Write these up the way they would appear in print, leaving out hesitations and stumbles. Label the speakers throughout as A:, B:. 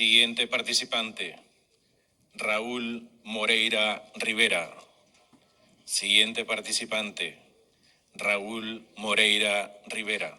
A: Siguiente participante, Raúl Moreira Rivera. Siguiente participante, Raúl Moreira Rivera.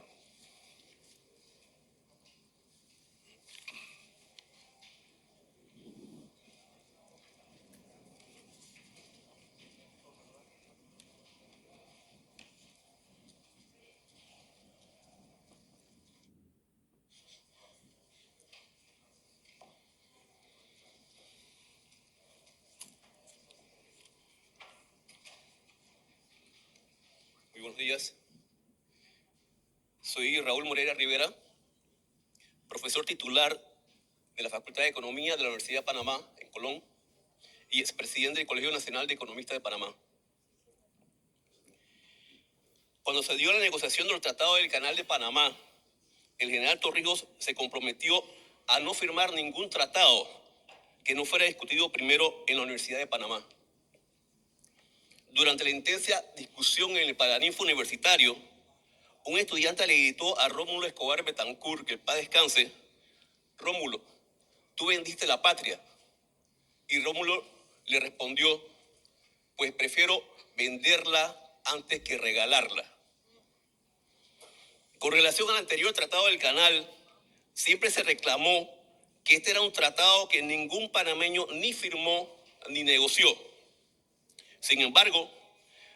B: Muy buenos días. Soy Raúl Moreira Rivera, profesor titular de la Facultad de Economía de la Universidad de Panamá, en Colón, y expresidente del Colegio Nacional de Economistas de Panamá. Cuando se dio la negociación del Tratado del Canal de Panamá, el general Torrijos se comprometió a no firmar ningún tratado que no fuera discutido primero en la Universidad de Panamá. Durante la intensa discusión en el Paraninfo universitario, un estudiante le gritó a Rómulo Escobar Betancourt, que en paz descanse: Rómulo, tú vendiste la patria. Y Rómulo le respondió: pues prefiero venderla antes que regalarla. Con relación al anterior Tratado del Canal, siempre se reclamó que este era un tratado que ningún panameño ni firmó ni negoció. Sin embargo,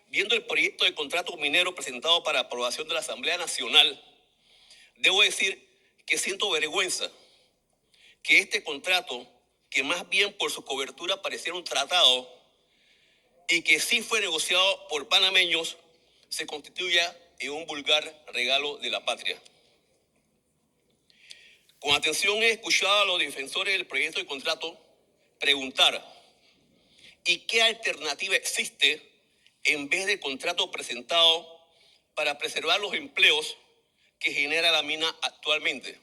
B: viendo el proyecto de contrato minero presentado para aprobación de la Asamblea Nacional, debo decir que siento vergüenza que este contrato, que más bien por su cobertura pareciera un tratado y que sí fue negociado por panameños, se constituya en un vulgar regalo de la patria. Con atención he escuchado a los defensores del proyecto de contrato preguntar: ¿y qué alternativa existe en vez del contrato presentado para preservar los empleos que genera la mina actualmente?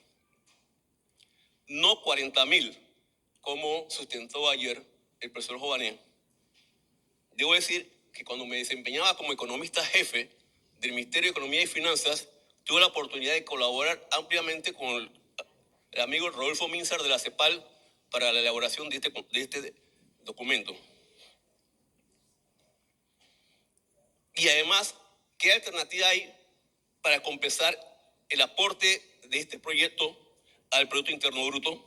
B: No 40.000, como sustentó ayer el profesor Jované. Debo decir que cuando me desempeñaba como economista jefe del Ministerio de Economía y Finanzas, tuve la oportunidad de colaborar ampliamente con el amigo Rodolfo Minzar de la CEPAL para la elaboración de este documento. Y además, ¿qué alternativa hay para compensar el aporte de este proyecto al Producto Interno Bruto?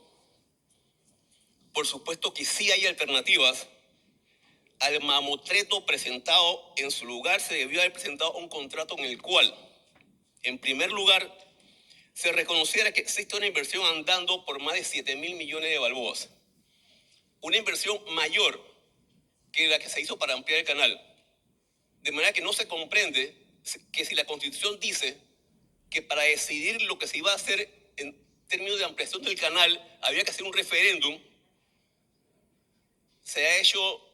B: Por supuesto que sí hay alternativas. Al mamotreto presentado, en su lugar se debió haber presentado un contrato en el cual, en primer lugar, se reconociera que existe una inversión andando por más de 7.000 millones de balboas. Una inversión mayor que la que se hizo para ampliar el canal. De manera que no se comprende que si la Constitución dice que para decidir lo que se iba a hacer en términos de ampliación del canal había que hacer un referéndum, se ha hecho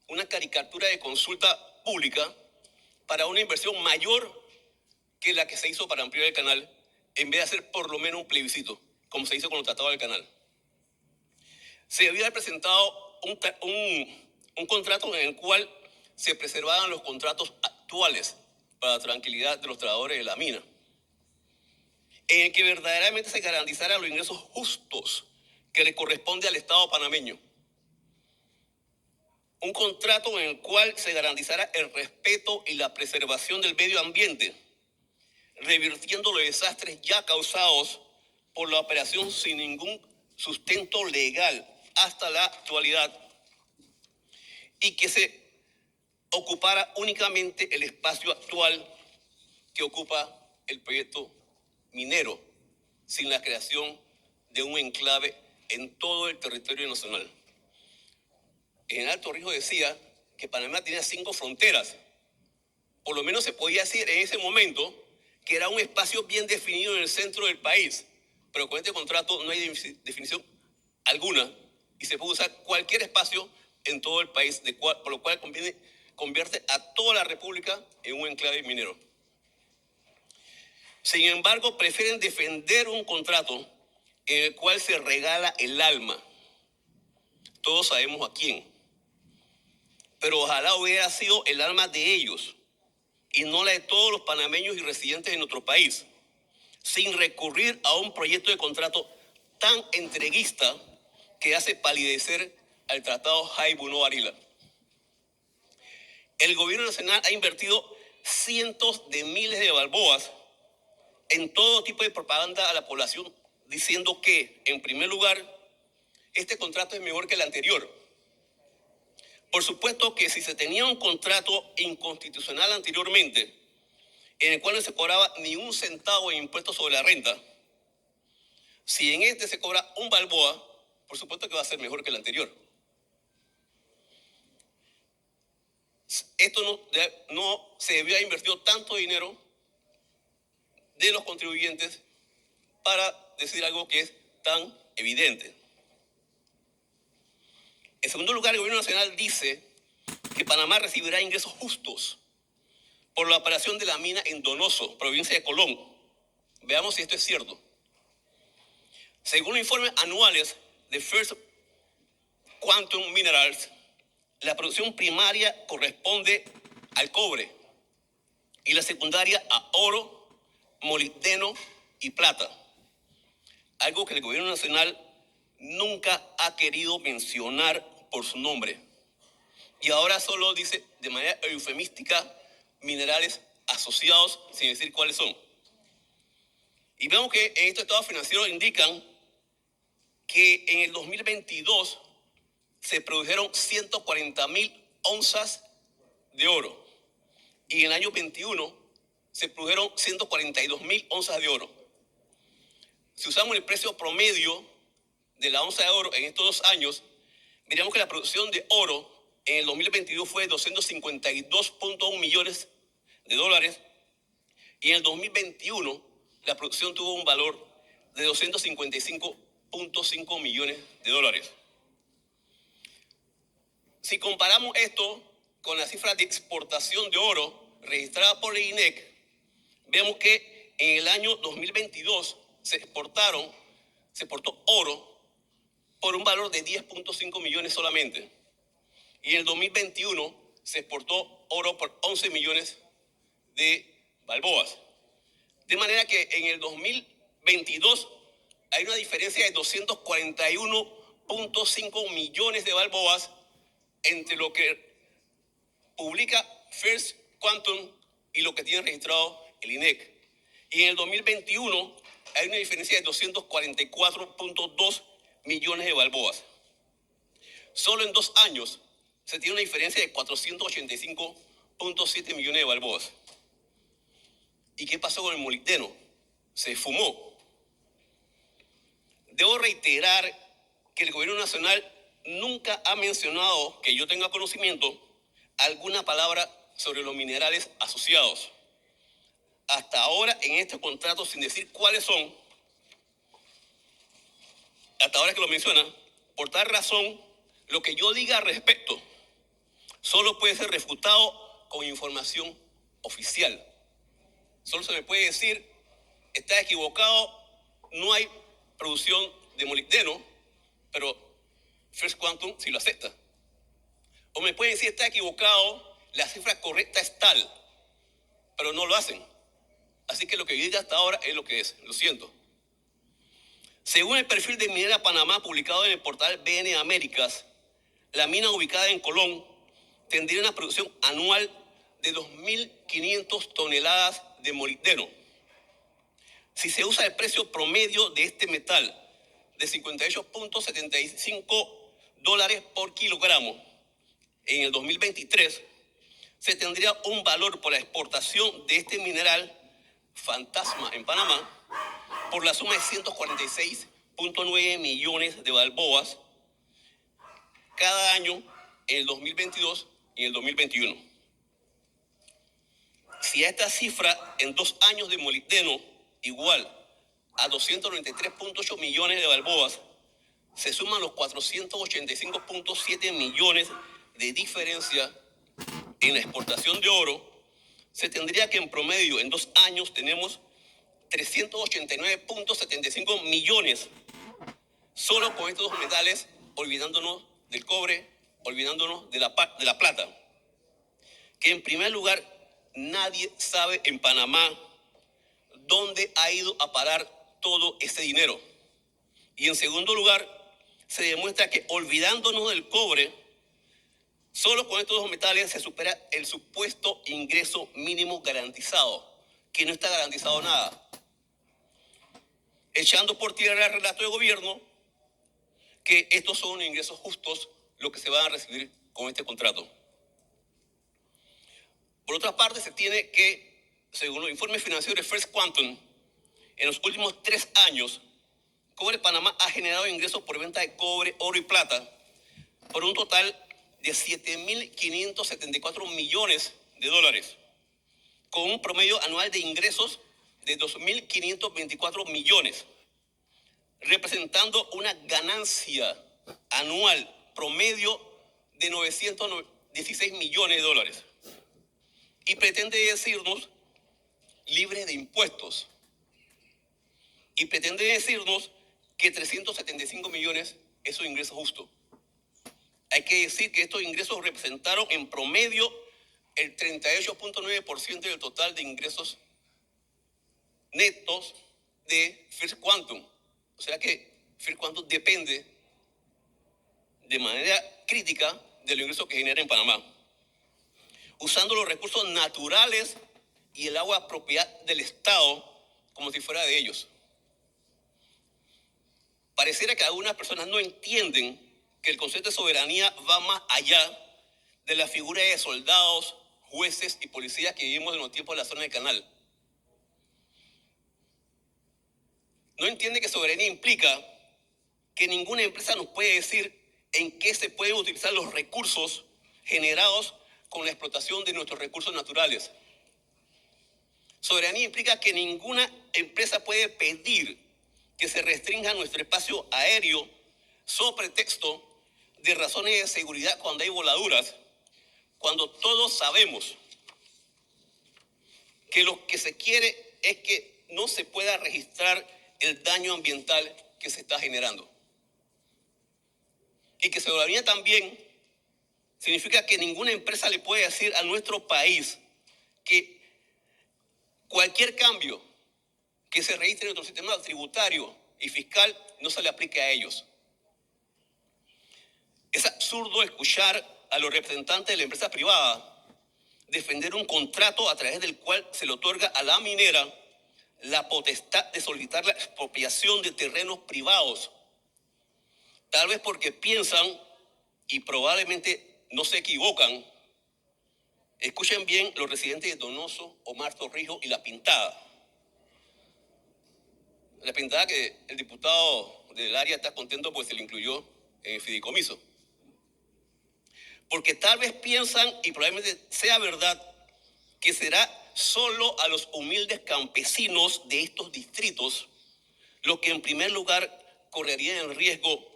B: una caricatura de consulta pública para una inversión mayor que la que se hizo para ampliar el canal, en vez de hacer por lo menos un plebiscito, como se hizo con el Tratado del Canal. Se debió haber presentado un contrato en el cual se preservaban los contratos actuales para la tranquilidad de los trabajadores de la mina, en el que verdaderamente se garantizaran los ingresos justos que le corresponde al Estado panameño. Un contrato en el cual se garantizara el respeto y la preservación del medio ambiente, revirtiendo los desastres ya causados por la operación sin ningún sustento legal hasta la actualidad, y que se ocupara únicamente el espacio actual que ocupa el proyecto minero, sin la creación de un enclave en todo el territorio nacional. El general Torrijos decía que Panamá tenía 5 fronteras. Por lo menos se podía decir en ese momento que era un espacio bien definido en el centro del país, pero con este contrato no hay definición alguna y se puede usar cualquier espacio en todo el país, por lo cual convierte a toda la República en un enclave minero. Sin embargo, prefieren defender un contrato en el cual se regala el alma. Todos sabemos a quién. Pero ojalá hubiera sido el alma de ellos y no la de todos los panameños y residentes de nuestro país, sin recurrir a un proyecto de contrato tan entreguista que hace palidecer al Tratado Jaibuno Varila. El gobierno nacional ha invertido cientos de miles de balboas en todo tipo de propaganda a la población, diciendo que, en primer lugar, este contrato es mejor que el anterior. Por supuesto que si se tenía un contrato inconstitucional anteriormente, en el cual no se cobraba ni un centavo en impuestos sobre la renta, si en este se cobra un balboa, por supuesto que va a ser mejor que el anterior. Esto no se debió haber invertido tanto dinero de los contribuyentes para decir algo que es tan evidente. En segundo lugar, el gobierno nacional dice que Panamá recibirá ingresos justos por la operación de la mina en Donoso, provincia de Colón. Veamos si esto es cierto. Según los informes anuales de First Quantum Minerals, la producción primaria corresponde al cobre y la secundaria a oro, molibdeno y plata. Algo que el gobierno nacional nunca ha querido mencionar por su nombre. Y ahora solo dice de manera eufemística minerales asociados sin decir cuáles son. Y vemos que en estos estados financieros indican que en el 2022 se produjeron 140,000 onzas de oro y en el año 21 se produjeron 142,000 onzas de oro. Si usamos el precio promedio de la onza de oro en estos 2 años, veremos que la producción de oro en el 2022 fue de 252.1 millones de dólares y en el 2021 la producción tuvo un valor de 255.5 millones de dólares. Si comparamos esto con la cifra de exportación de oro registrada por el INEC, vemos que en el año 2022 se exportó oro por un valor de 10.5 millones solamente. Y en el 2021 se exportó oro por 11 millones de balboas. De manera que en el 2022 hay una diferencia de 241.5 millones de balboas entre lo que publica First Quantum y lo que tiene registrado el INEC. Y en el 2021 hay una diferencia de 244.2 millones de balboas. Solo en 2 años se tiene una diferencia de 485.7 millones de balboas. ¿Y qué pasó con el molibdeno? Se esfumó. Debo reiterar que el gobierno nacional nunca ha mencionado, que yo tenga conocimiento, alguna palabra sobre los minerales asociados. Hasta ahora en este contrato, sin decir cuáles son, hasta ahora que lo menciona, por tal razón, lo que yo diga al respecto solo puede ser refutado con información oficial. Solo se me puede decir, está equivocado, no hay producción de molibdeno, pero First Quantum sí lo acepta. O me pueden decir, está equivocado, la cifra correcta es tal, pero no lo hacen. Así que lo que yo diga hasta ahora es lo que es, lo siento. Según el perfil de Minera Panamá publicado en el portal BN Américas, la mina ubicada en Colón tendría una producción anual de 2.500 toneladas de molibdeno. Si se usa el precio promedio de este metal de 58.75 dólares por kilogramo en el 2023, se tendría un valor por la exportación de este mineral fantasma en Panamá por la suma de 146.9 millones de balboas cada año en el 2022 y en el 2021. Si a esta cifra en 2 años de molibdeno igual a 293.8 millones de balboas, se suman los 485.7 millones de diferencia en la exportación de oro, se tendría que en promedio en 2 años tenemos 389.75 millones solo con estos 2 metales, olvidándonos del cobre, olvidándonos de la plata. Que en primer lugar, nadie sabe en Panamá dónde ha ido a parar todo ese dinero. Y en segundo lugar, se demuestra que olvidándonos del cobre, solo con estos dos metales se supera el supuesto ingreso mínimo garantizado, que no está garantizado nada. Echando por tierra el relato de gobierno que estos son ingresos justos lo que se van a recibir con este contrato. Por otra parte, se tiene que, según los informes financieros de First Quantum, en los últimos 3 años, Cobre Panamá ha generado ingresos por venta de cobre, oro y plata por un total de 7.574 millones de dólares, con un promedio anual de ingresos de 2.524 millones, representando una ganancia anual promedio de 916 millones de dólares. Y pretende decirnos libre de impuestos. Y pretende decirnos que 375 millones es su ingreso justo. Hay que decir que estos ingresos representaron en promedio el 38.9% del total de ingresos netos de First Quantum. O sea que First Quantum depende de manera crítica de los ingresos que genera en Panamá, usando los recursos naturales y el agua propiedad del Estado como si fuera de ellos. Pareciera que algunas personas no entienden que el concepto de soberanía va más allá de la figura de soldados, jueces y policías que vivimos en los tiempos de la zona del canal. No entiende que soberanía implica que ninguna empresa nos puede decir en qué se pueden utilizar los recursos generados con la explotación de nuestros recursos naturales. Soberanía implica que ninguna empresa puede pedir que se restrinja nuestro espacio aéreo sobre pretexto de razones de seguridad cuando hay voladuras, cuando todos sabemos que lo que se quiere es que no se pueda registrar el daño ambiental que se está generando. Y que soberanía también significa que ninguna empresa le puede decir a nuestro país que cualquier cambio que se registre en nuestro sistema tributario y fiscal no se le aplique a ellos. Es absurdo escuchar a los representantes de la empresa privada defender un contrato a través del cual se le otorga a la minera la potestad de solicitar la expropiación de terrenos privados. Tal vez porque piensan, y probablemente no se equivocan, escuchen bien los residentes de Donoso, Omar Torrijos y La Pintada. La Pintada que el diputado del área está contento porque se le incluyó en el fideicomiso. Porque tal vez piensan, y probablemente sea verdad, que será solo a los humildes campesinos de estos distritos los que en primer lugar correrían el riesgo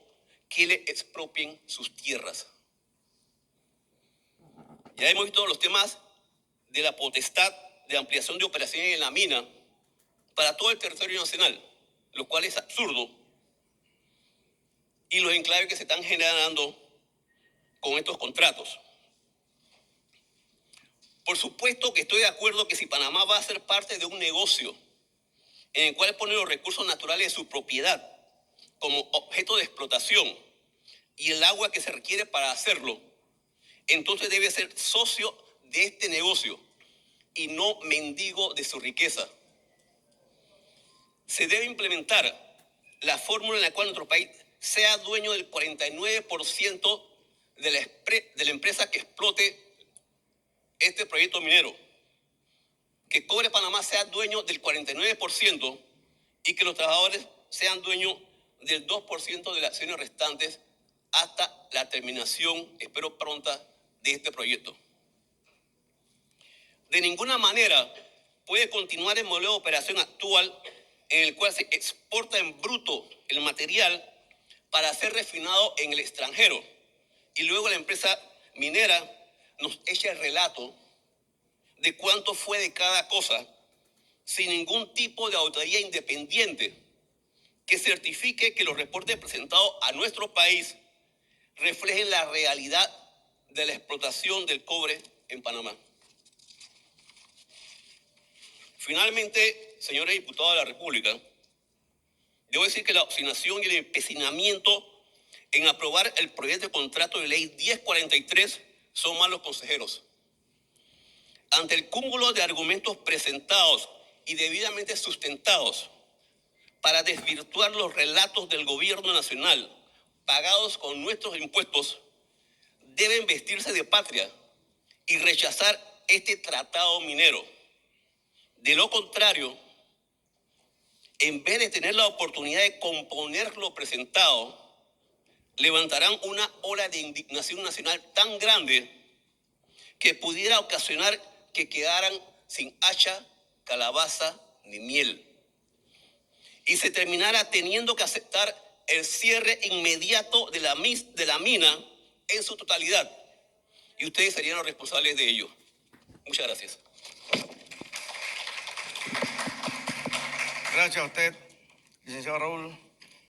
B: que le expropien sus tierras. Ya hemos visto los temas de la potestad de ampliación de operaciones en la mina para todo el territorio nacional, lo cual es absurdo, y los enclaves que se están generando con estos contratos. Por supuesto que estoy de acuerdo que si Panamá va a ser parte de un negocio en el cual pone los recursos naturales de su propiedad como objeto de explotación y el agua que se requiere para hacerlo, entonces debe ser socio de este negocio y no mendigo de su riqueza. Se debe implementar la fórmula en la cual nuestro país sea dueño del 49% de la empresa que explote este proyecto minero. Que Cobre Panamá sea dueño del 49% y que los trabajadores sean dueños del 2% de las acciones restantes hasta la terminación, espero pronta, de este proyecto. De ninguna manera puede continuar el modelo de operación actual en el cual se exporta en bruto el material para ser refinado en el extranjero y luego la empresa minera nos echa el relato de cuánto fue de cada cosa sin ningún tipo de auditoría independiente que certifique que los reportes presentados a nuestro país reflejen la realidad de la explotación del cobre en Panamá. Finalmente, señores diputados de la República, Debo decir que la obstinación y el empecinamiento en aprobar el proyecto de contrato de ley 1043 son malos consejeros. Ante el cúmulo de argumentos presentados y debidamente sustentados para desvirtuar los relatos del gobierno nacional pagados con nuestros impuestos, deben vestirse de patria y rechazar este tratado minero. De lo contrario, en vez de tener la oportunidad de componer lo presentado, levantarán una ola de indignación nacional tan grande que pudiera ocasionar que quedaran sin hacha, calabaza ni miel. Y se terminara teniendo que aceptar el cierre inmediato de la mina en su totalidad. Y ustedes serían los responsables de ello. Muchas gracias.
C: Gracias a usted, licenciado Raúl.